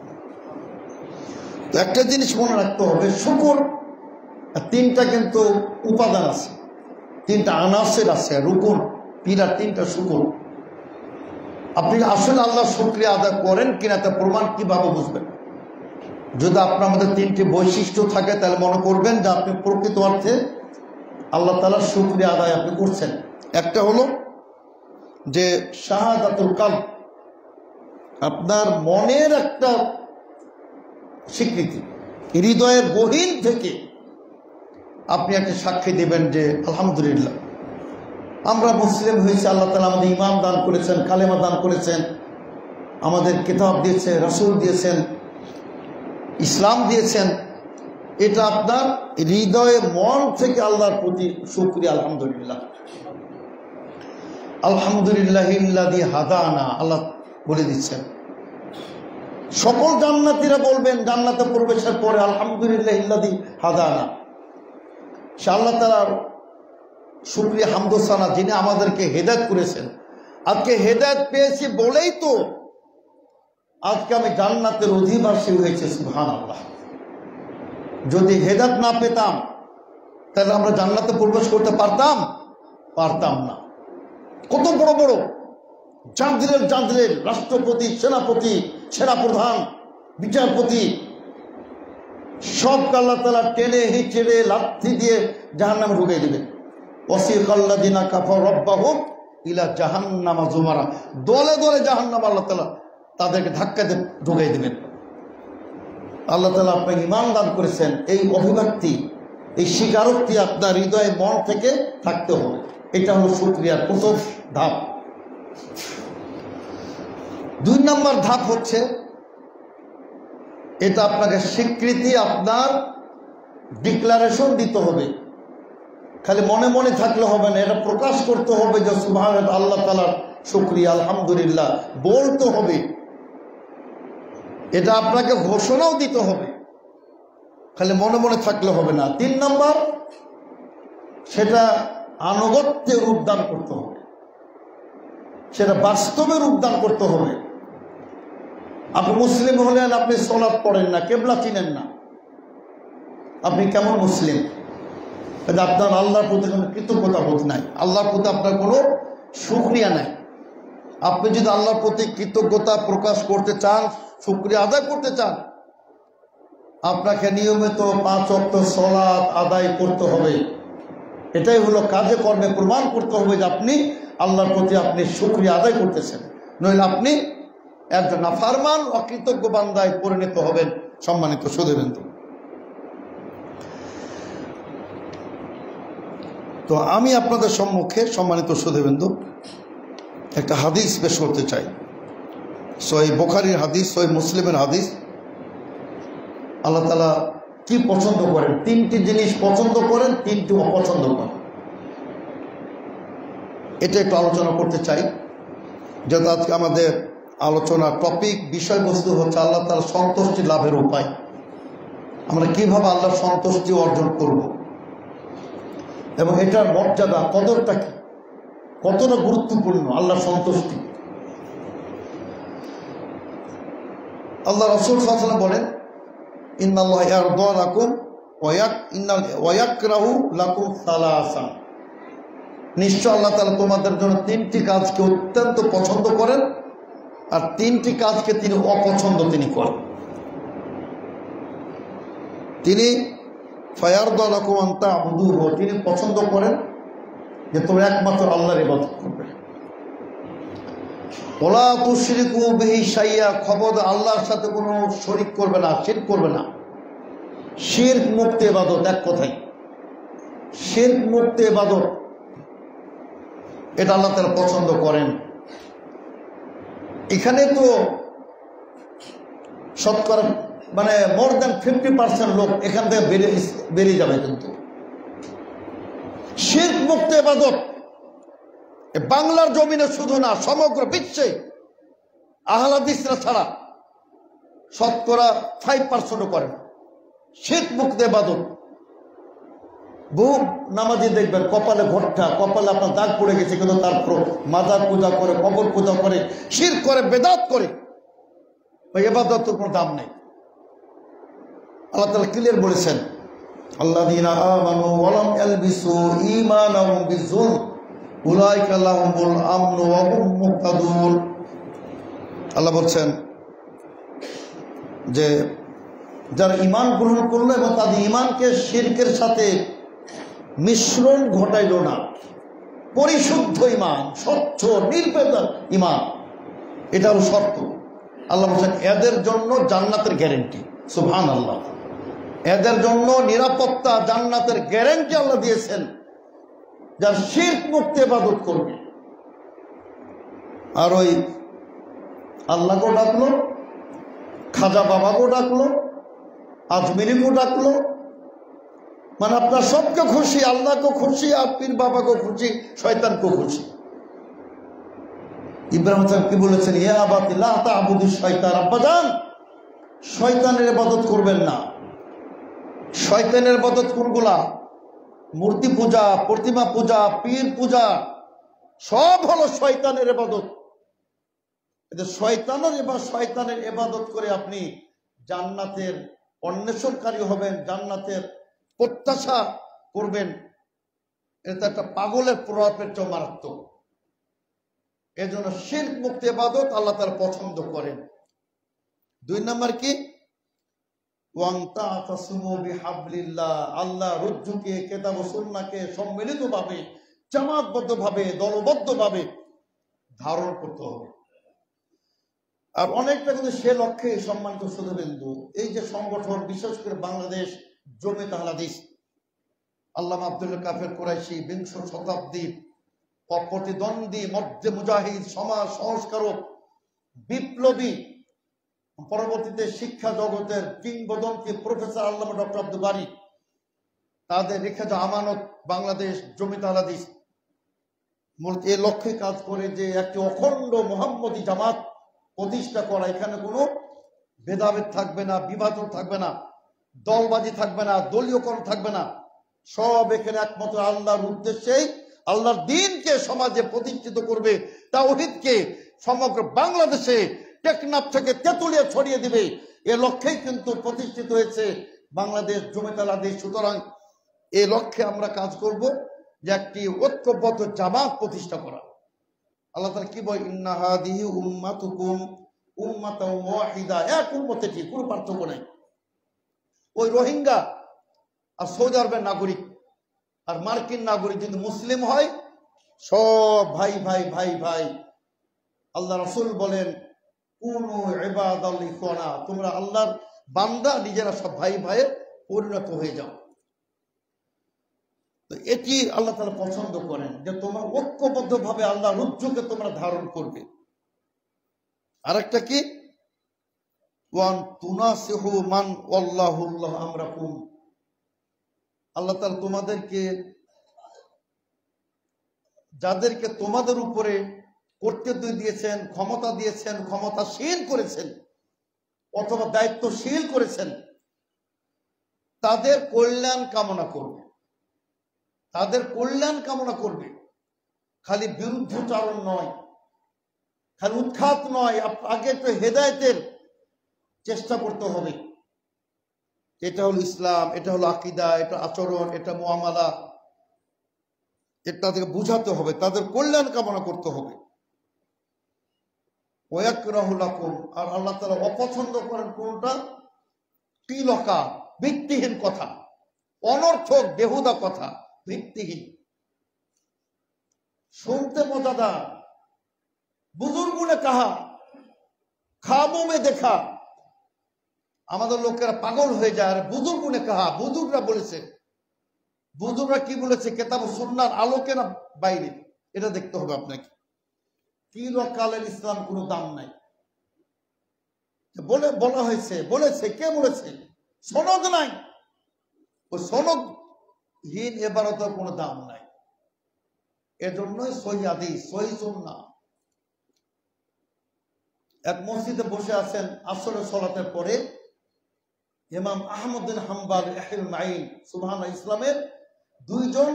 তো একটা জিনিস মনে রাখতে হবে, শুকর তিনটা কিন্তু উপাদান আছে, তিনটা আনাসের আছে, রুকুন, পিলার, তিনটা শুকর। আপনি আসলে আল্লাহর শুকরিয়া আদায় করেন কিনা তা প্রমাণ কিভাবে বুঝবেন? যদি আপনার মধ্যে তিনটি বৈশিষ্ট্য থাকে তাহলে মনে করবেন যে আপনি প্রকৃত অর্থে আল্লাহ তাআলার শুকরিয়া আদায় আপনি করছেন। একটা হলো যে শাহাদাতুল কলব, আপনার মনের একটা স্বীকৃতি, হৃদয়ের গহীন থেকে আপনি একটা সাক্ষী দেবেন যে আলহামদুলিল্লাহ আমরা মুসলিম হয়েছি, আল্লাহ তাআলা আমাদের ঈমান দান করেছেন, কালেমা দান করেছেন, আমাদের কিতাব দিয়েছেন, রাসূল দিয়েছেন, ইসলাম দিয়েছেন। এটা আপনার হৃদয়ে, মন থেকে আল্লাহর প্রতি শুকরিয়া। আলহামদুলিল্লাহ, আলহামদুলিল্লাহিল্লাযী হাদানা, আল্লাহ বলে দিচ্ছেন। সকল জান্নাতীরা বলবেন জান্নাতে প্রবেশের পরে আলহামদুলিল্লাহিল্লাযী হাদানা, সে আল্লাহ তাআলার শুকরিয়া, হামদোসানা, যিনি আমাদেরকে হেদায়েত করেছেন। আজকে হেদায়েত পেয়েছি বলেই তো আজকে আমি জান্নাতের অধিবাসী হয়েছি। সুবহানাল্লাহ। যদি হেদায়েত না পেতাম তাহলে আমরা জান্নাতে প্রবেশ করতে পারতাম না। কত বড় বড় জাঁদরেল রাষ্ট্রপতি, সেনাপতি, সেনাপ্রধান, বিচারপতি, সবকে আল্লাহ তাআলা টেনে হিচড়ে লাথি দিয়ে জাহান্নামে ঢুকিয়ে দিবেন। ওয়াসিকাল্লাযিনা কাফারু রাব্বাহুম ইলা জাহান্নামা যুমারা, দলে দলে জাহান্নাম আল্লাহ তাআলা তাদেরকে ধাক্কা দিয়ে ঢুকিয়ে দিবেন। আল্লাহ তাআলা আপনাকে ঈমান দান করেছেন, এই অভিব্যক্তি, এই স্বীকারোক্তি আপনার হৃদয়ে মন থেকে থাকতে হবে। এটা হলো শুকরিয়ার প্রথম ধাপ। 2 নম্বর ধাপ হচ্ছে, এটা আপনাকে স্বীকৃতি, আপনার ডিক্লারেশন দিতে হবে। খালি মনে মনে থাকলে হবে না, এটা প্রকাশ করতে হবে যে সুবহানাল্লাহ, আল্লাহ তাআলার শুকরিয়া, আলহামদুলিল্লাহ বলতে হবে। এটা আপনাকে ঘোষণাও দিতে হবে, খালি মনে মনে থাকলে হবে না। 3 নম্বর, সেটা আনুগত্যে রূপদান করতে হবে, সেটা বাস্তবে রূপদান করতে হবে। আপনি মুসলিম হলেন, আপনি সালাত পড়েন না, কিবলা চিনেন না, আপনি কেমন মুসলিম? আপনার আল্লাহর প্রতি কোনো কৃতজ্ঞতা বোধ নাই, আল্লাহর প্রতি আপনার কোনো শুকরিয়া নাই। আপনি যদি আল্লাহর প্রতি কৃতজ্ঞতা প্রকাশ করতে চান, শুকরিয়া আদায় করতে চান, আপনাকে নিয়মিত 5 ওয়াক্ত সালাত আদায় করতে হবে। এটাই হলো কাজে কর্মে প্রমাণ করতে হবে যে আপনি আল্লাহর প্রতি আপনি শুকরিয়া আদায় করতেছেন, নইলে আপনি একজন নাফরমান অকৃতজ্ঞ বান্দায় পরিণত হবেন। সম্মানিত সুধীবৃন্দ, তো আমি আপনাদের সম্মুখে, সম্মানিত সুধীবৃন্দ, একটা হাদিস পেশ করতে চাই। সহিহ বুখারীর হাদিস, সহিহ মুসলিমের হাদিস। আল্লাহ তাআলা কি পছন্দ করেন? 3টি জিনিস পছন্দ করেন, 3টি অপছন্দ করেন। এটা একটু আলোচনা করতে চাই, যেহেতু আজকে আমাদের আলোচনার টপিক, বিষয়বস্তু হচ্ছে আল্লাহ তাআলার সন্তুষ্টি লাভের উপায়। আমরা কিভাবে আল্লাহর সন্তুষ্টি অর্জন করব, এবং এটার মর্যাদা, কদরটা কি, কতটা গুরুত্বপূর্ণ আল্লাহর সন্তুষ্টি। আল্লাহ রাসূল সাল্লাল্লাহু আলাইহি ওয়াসাল্লাম বলেন, ইন্নাল্লাহা ইয়ারদা লাকুম ওয়া ইয়াকরাহু লাকুম সালাসা, নিশ্চয় আল্লাহ তাআলা তোমাদের জন্য 3টি কাজকে অত্যন্ত পছন্দ করেন, আর 3টি কাজকে তিনি অপছন্দ তিনি করেন। তিনি ফায়ারদা লাকুম আন তা'বুদুহু, তিনি পছন্দ করেন যে তোমরা একমাত্র আল্লাহর ইবাদত করবে। ওয়ালা তুশরিকু বিহি শাইয়া, খবরদার আল্লাহর সাথে কোনো শরীক করবে না, শিরক করবে না। শিরক মুক্ত ইবাদত, এক কথায় শিরক মুক্ত ইবাদত, এটা আল্লাহ তাআলা পছন্দ করেন। এখানে তো শতকরা মানে মোর দ্যান 50% লোক এখান থেকে বেরিয়ে যাবে। কিন্তু শিরক মুক্ত ইবাদত বাংলার জমিনে শুধু না, সমগ্র বিশ্বে আহলে হাদিসরা ছাড়া শতকরা 5% করে না শিরক মুক্ত ইবাদত। বহু নামাজি দেখবেন কপালে ঘোট্টা, কপালে আপনার দাগ পড়ে গেছে, কিন্তু তারপর মাজার পূজা করে, কবর পূজা করে, শিরক করে, বেদাত করে, ওই ইবাদতের কোনো দাম নেই। আল্লাহ তাআলা ক্লিয়ার বলেছেন, আল্লাযীনা আমানু ওয়া লাম ইয়ালবিসু ঈমানাহুম বিযুলম উলাইকা লাহুমুল আমনু ওয়া হুম মুহতাদুন। আল্লাহ বলছেন যে যারা ঈমান গ্রহণ করলো এবং তাদের ঈমানকে শিরকের সাথে মিশ্রণ ঘটাইল না, পরিশুদ্ধ ঈমান, স্বচ্ছ নির্ভেজাল ঈমান, এটা হলো শর্ত। আল্লাহ বলছেন এদের জন্য জান্নাতের গ্যারান্টি। সুবহানাল্লাহ, এদের জন্য নিরাপত্তা, জান্নাতের গ্যারান্টি আল্লাহ দিয়েছেন, যার শিরক মুক্ত ইবাদত করবে। আর ওই আল্লাহকেও ডাকলো, খাজা বাবাকেও ডাকলো, আজমিরিকেও ডাকলো, মানে আপনার সবকে খুশি, আল্লাহকেও খুশি, আর পীর বাবাকেও খুশি, শয়তানকেও খুশি। ইব্রাহিম সাহেব কি বলেছেন, ইয়া আবাতি লা তা'বুদু শয়তান, আব্বাজান শয়তানের ইবাদত করবেন না। শয়তানের ইবাদত কোনগুলা? মূর্তি পূজা, প্রতিমা পূজা, পীর পূজা, সব হলো শয়তানের ইবাদত। শয়তানের ইবাদত করে আপনি জান্নাতের অন্বেষণকারী হবেন, জান্নাতের প্রত্যাশা করবেন, এটা একটা পাগলের প্রভাবের চেয়ে মারাত্মক। এই জন্য শিরক মুক্ত ইবাদত আল্লাহ তাআলা পছন্দ করেন। 2 নম্বর কি? ওয়ান্তাসিমু বিহাবলিল্লাহ, আল্লাহ রজ্জুকে, কিতাব ও সুন্নাহকে সম্মিলিতভাবে, জামাতবদ্ধভাবে, দলবদ্ধভাবে ধারণ করতে হবে। আর অনেকটা কিন্তু সে লক্ষ্যে সম্মানিত শ্রোতাবৃন্দু, এই যে সংগঠন, বিশেষ করে বাংলাদেশ জমিয়ত আহলে হাদিস, আল্লামা আব্দুল কাফের কুরাইশি বিংশ শতাব্দীর অপ্রতিদ্বন্দ্বী মধ্যে মুজাহিদ, সমাজ সংস্কারক, বিপ্লবী, পরবর্তীতে শিক্ষা জগতের কিংবদন্তি প্রফেসর আল্লামা ডক্টর আব্দুল বারী, তাদের রেখে যাওয়া আমানত বাংলাদেশ জমিয়ত আহলে হাদিস মূলত এ লক্ষ্যে কাজ করে যে একটি অখণ্ড মুহাম্মদী জামাত প্রতিষ্ঠা করা। এখানে কোনো ভেদাভেদ থাকবে না, বিভাজন থাকবে না, দলবাজি থাকবে না, দলীয়করণ থাকবে না। সব এখানে একমাত্র আল্লাহর উদ্দেশ্যেই আল্লাহর দ্বীনকে সমাজে প্রতিষ্ঠিত করবে, তাওহীদকে সমগ্র বাংলাদেশে টেকনাফ থেকে তেঁতুলিয়া ছড়িয়ে দিবে, এ লক্ষ্যেই কিন্তু প্রতিষ্ঠিত হয়েছে বাংলাদেশ জমিয়ত আহলে হাদিস। সুতরাং এই লক্ষ্যে আমরা কাজ করব যে একটি ঐক্যবদ্ধ জামাত প্রতিষ্ঠা করা। আল্লাহ তাআলা কি বলে, ইন্না হাদিহি উম্মাতুকুম উম্মাতাও ওয়াহিদা, এক উম্মতে, ঠিক কোনো পার্থক্য নাই। ওই রোহিঙ্গা আর সৌদি আরবের নাগরিক আর মার্কিন নাগরিক যদি মুসলিম হয়, সব ভাই ভাই ভাই ভাই। আল্লাহ রাসূল বলেন, কুনু ইবাদাল ইখওয়ানা, তোমরা আল্লাহর বান্দা, নিজেরা সব ভাই ভাইয়ে পরিণত হয়ে যাও। তো এটি আল্লাহ তাআলা পছন্দ করেন যে তোমরা ঐক্যবদ্ধভাবে আল্লাহর রুজুকে তোমরা ধারণ করবে। আরেকটা কি, ওয়ান তুনাসিহু মান ওয়াল্লাহুল্লাহ আমরাকুম, আল্লাহ তাআলা তোমাদেরকে, যাদেরকে তোমাদের উপরে কর্তৃত্ব দিয়েছেন, ক্ষমতা দিয়েছেন, ক্ষমতাশীল করেছেন অথবা দায়িত্বশীল করেছেন, তাদের কল্যাণ কামনা করবে, তাদের কল্যাণ কামনা করবে। খালি বিরুদ্ধচারণ নয়, খালি উৎখাত নয়, আগে একটু হেদায়েতের চেষ্টা করতে হবে। এটা হলো ইসলাম, এটা হলো আকীদা, এটা আচরণ, এটা মুআমালা, এটা তাদেরকে বুঝাতে হবে, তাদের কল্যাণ কামনা করতে হবে। ওয়াকরাহু লাকুম, আর আল্লাহ তাআলা অপছন্দ করেন কোনটা, তিলকা, ভিত্তিহীন কথা, অনর্থক বেহুদা কথা, ভিত্তিহীন, শুনতে মজাদার, বুজুর্গোं ने कहा, ख्वाबों में देखा। আমাদের লোকেরা পাগল হয়ে যায়, আর বুজুর্গों ने कहा, বুজুর্গরা বলেছে। বুজুর্গরা কি বলেছে, কিতাব ও সুন্নাহর আলোকে না বাইরে, এটা দেখতে হবে আপনাকে। চিরকালের ইসলাম কোনো দাম নাই বলে বলা হয়েছে, বলেছে, কে বলেছে, সনদ নাই, ওই সনদহীন ইবাদতের কোনো দাম নাই। এজন্যই সহিহ হাদিস, সহিহ সুন্নাহ। এক মসজিদে বসে আছেন আসরের সালাতের পরে, ইমাম আহমদ বিন হাম্বল ইহইয়াউল মাঈন, সুবহানাল্লাহ, ইসলামের দুইজন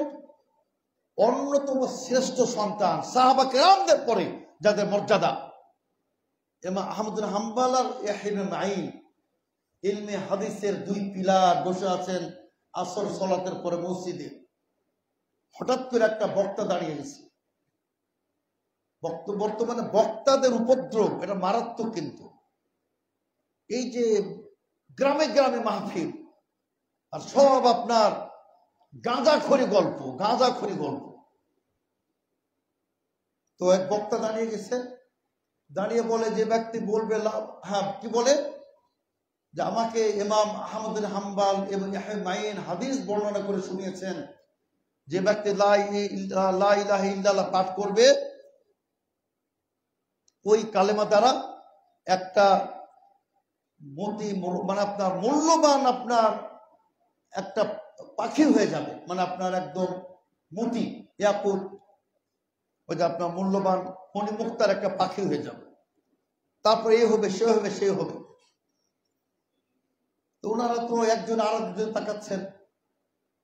অন্যতম শ্রেষ্ঠ সন্তান, সাহাবা কেরামদের পরে যাদের মর্যাদা, ইমাম আহমদ বিন হাম্বল আর ইহইয়াউল মাঈন, ইলমে হাদিসের দুই পিলার, বসে আছেন আসর সালাতের পরে মসজিদে। হঠাৎ করে একটা বক্তা দাঁড়িয়ে গেছে। বর্তমানে বক্তাদের উপদ্রব এটা মারাত্মক। কিন্তু এই যে গ্রামে গ্রামে মাহফিল, আর সব আপনার গাঁজাখড়ি গল্প, গাঁজাখড়ি গল্প। তো এক বক্তা দাঁড়িয়ে গেছে, দাঁড়িয়ে বলে, যে ব্যক্তি বলবে, হ্যাঁ কি বলে, যে আমাকে ইমাম আহমদ বিন হাম্বল এবং ইহইয়াউল মাঈন হাদিস বর্ণনা করে শুনিয়েছেন, যে ব্যক্তি লা ইলাহা ইল্লাল্লাহ পাঠ করবে, ওই কালেমা দ্বারা একটা মতি, মানে আপনার মূল্যবান, আপনার একটা পাখি হয়ে যাবে, মানে আপনার একদম মতি, ইয়াকুত, ওই যে আপনার মূল্যবান মণিমুক্তার একটা পাখি হয়ে যাবে। তারপরে এ হবে, সে হবে, সে হবে। তো ওনারা তো একজন আর একজন তাকাচ্ছেন।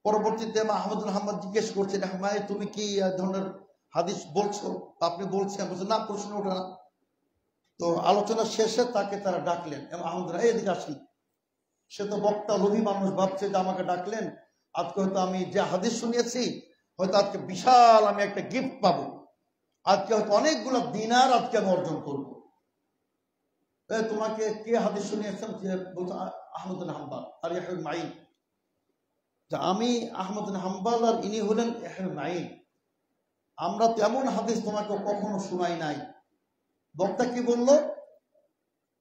পরবর্তীতে আহমদ বিন হাম্বল জিজ্ঞেস করছেন, হামায় তুমি কি ধরনের হাদিস বলছো, আপনি বলছেন? বলছে না, প্রশ্ন ওঠে না। তো আলোচনা শেষে তাকে তারা ডাকলেন, এবং আহমদ এদিকে আসেন। সে তো বক্তা, লোভী মানুষ, ভাবছে যে আমাকে ডাকলেন, আজকে হয়তো আমি যে হাদিস শুনিয়েছি, হয়তো আজকে বিশাল আমি একটা গিফট পাবো, আজকে হয়তো অনেকগুলো দিনার আজকে আমি অর্জন করবো। তোমাকে কে হাদিস শুনিয়েছেন? বলছে আহমদ বিন হাম্বল আর ইহইয়াউল মাঈন। আমি আহমদ বিন হাম্বল আর ইনি হলেন ইহইয়াউল মাঈন। আমরা তো এমন হাদিস তোমাকে কখনো শোনাই নাই। বক্তা কি বলল?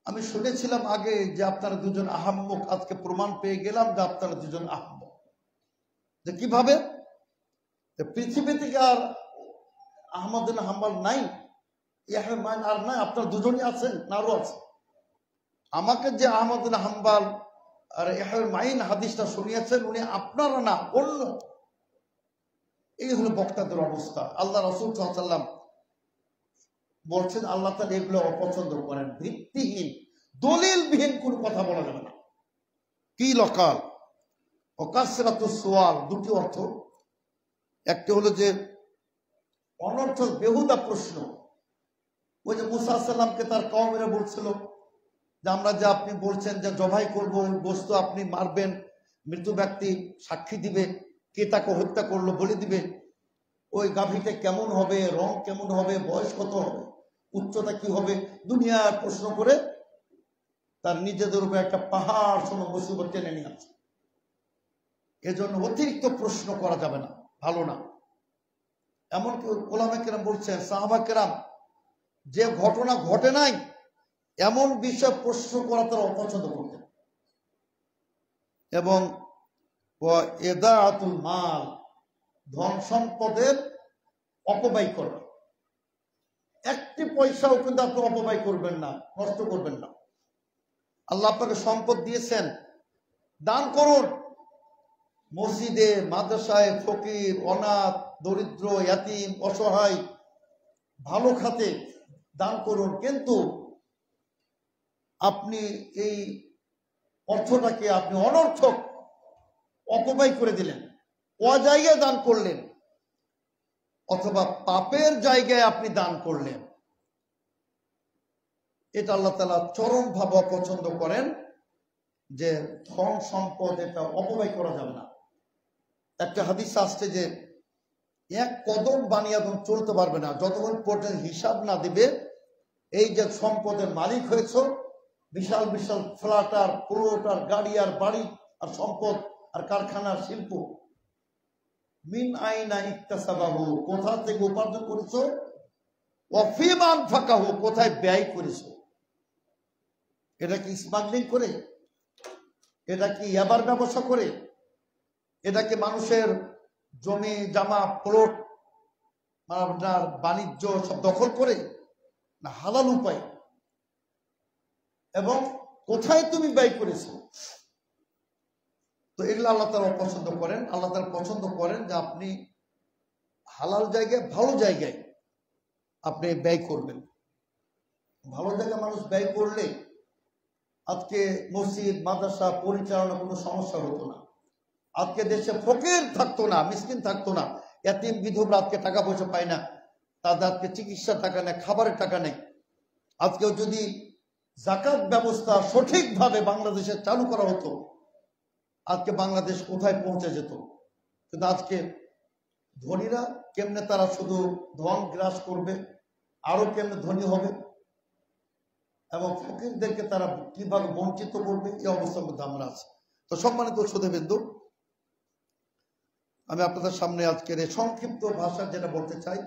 আমি শুনেছিলাম আগে যে আপনারা দুজন আহাম্মক, আজকে প্রমাণ পেয়ে গেলাম যে আপনারা দুজন আহাম্মক। যে কিভাবে? পৃথিবী থেকে আর আহমদ বিন হাম্বল নাই, ইয়াহয়া মাইন আর নাই, আপনারা দুজনই আছেন না আরো আছে? আমাকে যে আহমদ বিন হাম্বল আর ইয়াহয়া মাইন হাদিসটা শুনিয়েছেন উনি আপনারা না, অন্য। এই হলো বক্তাদের অবস্থা। আল্লাহ রাসূল সাল্লাল্লাহু আলাইহি ওয়াসাল্লাম বলছেন আল্লাহ তাআলা এগুলো অপছন্দ করেন। ভিত্তিহীন, দলিলবিহীন কোন কথা বলা যাবে না। কি লকাল ও কাসরাতুস সুয়াল, দুটি অর্থ। একটা হলো যে অনর্থক বেহুদা প্রশ্ন। ওই যে মুসা সাল্লামকে তার কওমেরা বলছিল যে আমরা যে আপনি বলছেন যে জবাই করব, গোশত আপনি মারবেন, মৃত ব্যক্তি সাক্ষী দিবে, কে তাকে হত্যা করলো বলে দিবে, ওই গাভীটা কেমন হবে, রং কেমন হবে, বয়স কত হবে, উচ্চতা কি হবে, দুনিয়ার প্রশ্ন করে তার নিজেদের উপরে একটা পাহাড় সম মুসিবত টেনে নিয়ে আসে। এজন্য অতিরিক্ত প্রশ্ন করা যাবে না, ভালো না। এমনকি ওলামা কেরাম বলছেন, সাহাবা কেরাম যে ঘটনা ঘটে নাই এমন বিষয় প্রশ্ন করা তারা অপছন্দ করতেন। এবং এদাআতুল মাল, ধন সম্পদের অপব্যয় করা। একটি পয়সাও কিন্তু আপনি অপব্যয় করবেন না, নষ্ট করবেন না। আল্লাহ আপনাকে সম্পদ দিয়েছেন, দান করুন। মসজিদে, মাদ্রাসায়, ফকির, অনাথ, দরিদ্র, ইয়াতীম, অসহায়, ভালো খাতে দান করুন। কিন্তু আপনি এই অর্থটাকে আপনি অনর্থক অপব্যয় করে দিলেন, অজায়গায় দান করলেন, অথবা পাপের জায়গায় আপনি দান করলেন, এটা আল্লাহ তাআলা চরমভাবে অপছন্দ করেন। যে ধন সম্পদ এটা অপব্যয় করা যাবে না। একটা হাদিস আসছে যে এক কদম বানিয়ে আদম চলতে পারবে না যতক্ষণ পর্যন্ত হিসাব না দিবে। এই যে সম্পদের মালিক হয়েছ, বিশাল বিশাল ফ্ল্যাট আর প্লট আর গাড়ি আর বাড়ি আর সম্পদ আর কারখানার শিল্প, মিন আইনা ইকতাসাবাহু, কোথা থেকে উপার্জন করেছো, ওয়াফিমা আনফাকাহু, কোথায় ব্যয় করেছো। এটা কি স্মাগলিং করে? এটা কি ইয়াবার ব্যবসা করে? এটা কি মানুষের জমি জামা প্লট আপনার বাণিজ্য সব দখল করে? না, হালাল উপায়। এবং কোথায় তুমি ব্যয় করেছো। তো এগুলো আল্লাহ তাআলা পছন্দ করেন। আল্লাহ তাআলা পছন্দ করেন যে আপনি হালাল জায়গায়, ভালো জায়গায় আপনি ব্যয় করবেন। ভালো জায়গায় মানুষ ব্যয় করলে আজকে মসজিদ মাদ্রাসা পরিচালনা কোনো সমস্যা হতো না। আজকে দেশে ফকির থাকতো না, মিসকিন থাকতো না, এতিম বিধবা আজকে টাকা পয়সা পায় না, তাদের আজকে চিকিৎসার টাকা নেই, খাবারের টাকা নেই। আজকেও যদি যাকাত ব্যবস্থা সঠিকভাবে বাংলাদেশে চালু করা হতো, আজকে বাংলাদেশ কোথায় পৌঁছে যেত। কিন্তু আজকে ধনীরা কেমনে তারা শুধু ধন গ্রাস করবে, আরো কেমনে ধনী হবে, এবং ফকিরদেরকে তারা কিভাবে বঞ্চিত করবে, এই অবস্থার মধ্যে আমরা আছি। তো সম্মানিত শ্রোতাবৃন্দ, আমি আপনাদের সামনে আজকের এই সংক্ষিপ্ত ভাষা যেটা বলতে চাই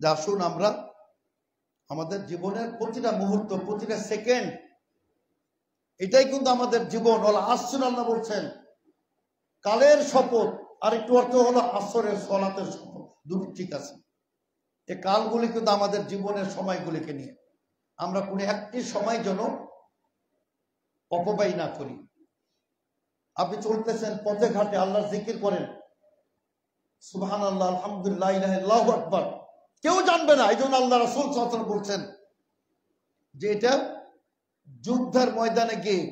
যে আসুন আমরা আমাদের জীবনের প্রতিটা মুহূর্ত, প্রতিটা সেকেন্ড, এটাই কিন্তু আমাদের জীবন। হলো আসুন, আল্লাহ বলছেন কালের শপথ, আর একটু অর্থ হলো আসরের সলাতের শপথ, দুটি ঠিক আছে। এই কালগুলি কিন্তু আমাদের জীবনের সময়গুলিকে নিয়ে আমরা কোনো একটি সময় যেন অপব্যয় না করি। আপনি চলতেছেন পথে ঘাটে, আল্লাহর জিকির করেন, সুবহানাল্লাহ, আলহামদুলিল্লাহ, ইলাহা ইল্লাল্লাহু আকবার, কেউ জানবে না। এই জন্য আল্লাহ রাসূল সাল্লাল্লাহু আলাইহি ওয়াসাল্লাম বলছেন যে এটা যুদ্ধের ময়দানে গিয়ে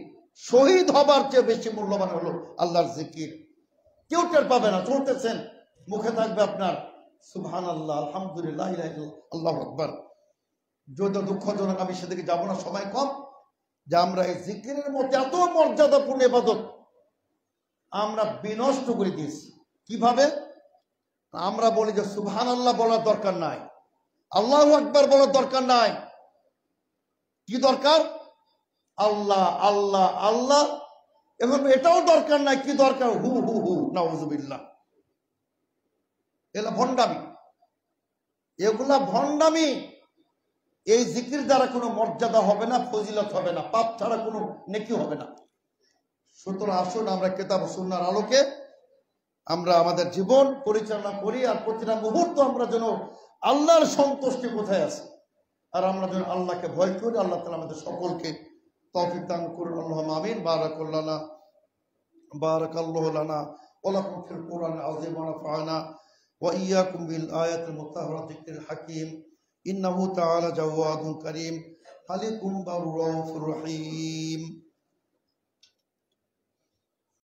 শহীদ হবার চেয়ে বেশি মূল্যবান হলো আল্লাহর জিকির। কেউ টের পাবে না, চলতেছেন মুখে থাকবে আপনার সুবহানাল্লাহ, আলহামদুলিল্লাহ, ইলাহা ইল্লাল্লাহ, আল্লাহু আকবার। যদি দুঃখজনক, আমি সেদিকে যাবো না, সময় কম, যে আমরা এই জিকিরের মধ্যে এত মর্যাদাপূর্ণ ইবাদত আমরা বিনষ্ট করে দিয়েছি। কিভাবে? আমরা বলি যে সুবহানাল্লাহ বলার দরকার নাই, আল্লাহু আকবার বলার দরকার নাই। কি দরকার? আল্লাহ আল্লাহ আল্লাহ। এবং এটাও দরকার নাই, কি দরকার? হু হু হু, নাউযুবিল্লাহ। এগুলা ভণ্ডামি, এগুলা ভণ্ডামি। এই জিকির দ্বারা কোনো মর্যাদা হবে না, ফজিলত হবে না, পাপ ছাড়া কোনো নেকি হবে না। সুতরাং আসুন আমরা কিতাব ও সুন্নাহর আলোকে আমরা আমাদের জীবন পরিচালনা করি, আর প্রতিটা মুহূর্ত আমরা যেন আল্লাহর সন্তুষ্টি কোথায় আছে, আর আমরা যেন আল্লাহকে ভয় করি। আল্লাহ তাআলা আমাদের সকলকে তৌফিক দান করুন। আল্লাহুম্মা আমিন। বারাকাল্লাহু লানা ওয়া লাকুম ফিল কুরআনিল আযীম ওয়া নাফা'না ওয়া ইয়্যাকুম বিল আয়াতিল মুতাহহারাতিল যিকরিল হাকীম। ইন্নাহু তাআলা জাওয়াদুন কারীম হালিকুম বারুর রহিম।